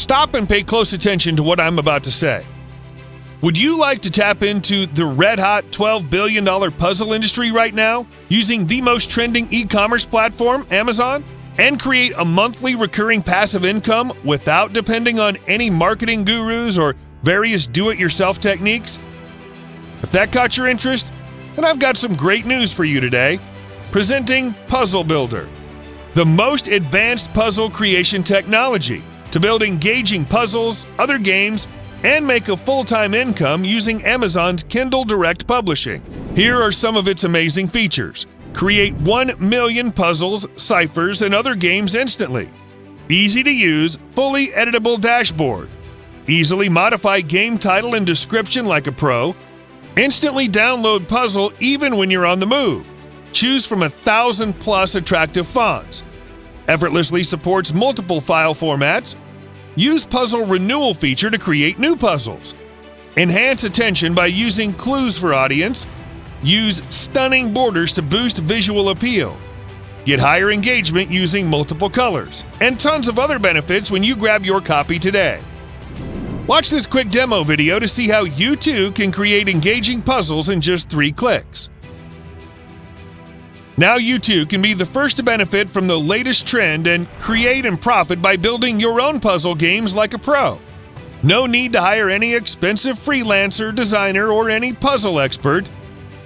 Stop and pay close attention to what I'm about to say. Would you like to tap into the red-hot $12 billion puzzle industry right now using the most trending e-commerce platform, Amazon, and create a monthly recurring passive income without depending on any marketing gurus or various do-it-yourself techniques? If that caught your interest, then I've got some great news for you today. Presenting Puzzle Builder, the most advanced puzzle creation technology to build engaging puzzles, other games, and make a full-time income using Amazon's Kindle Direct Publishing. Here are some of its amazing features. Create 1 million puzzles, ciphers, and other games instantly. Easy to use, fully editable dashboard. Easily modify game title and description like a pro. Instantly download puzzle even when you're on the move. Choose from 1,000+ attractive fonts. Effortlessly supports multiple file formats. Use puzzle renewal feature to create new puzzles. Enhance attention by using clues for audience. Use stunning borders to boost visual appeal. Get higher engagement using multiple colors. And tons of other benefits when you grab your copy today. Watch this quick demo video to see how you too can create engaging puzzles in just 3 clicks. Now you too can be the first to benefit from the latest trend and create and profit by building your own puzzle games like a pro. No need to hire any expensive freelancer, designer, or any puzzle expert.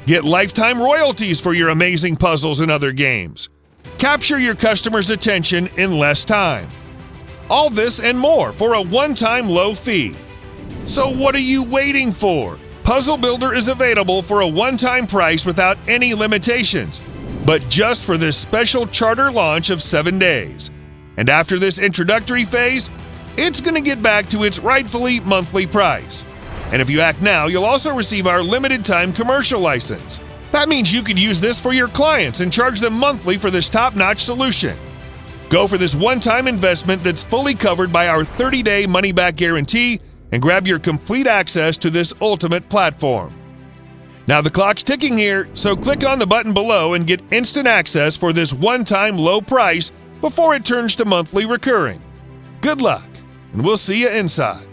Get lifetime royalties for your amazing puzzles and other games. Capture your customers' attention in less time. All this and more for a one-time low fee. So what are you waiting for? Puzzle Builder is available for a one-time price without any limitations, but just for this special charter launch of 7 days. And after this introductory phase, it's going to get back to its rightfully monthly price. And if you act now, you'll also receive our limited time commercial license. That means you could use this for your clients and charge them monthly for this top-notch solution. Go for this one-time investment that's fully covered by our 30-day money-back guarantee and grab your complete access to this ultimate platform. Now the clock's ticking here, so click on the button below and get instant access for this one-time low price before it turns to monthly recurring. Good luck, and we'll see you inside.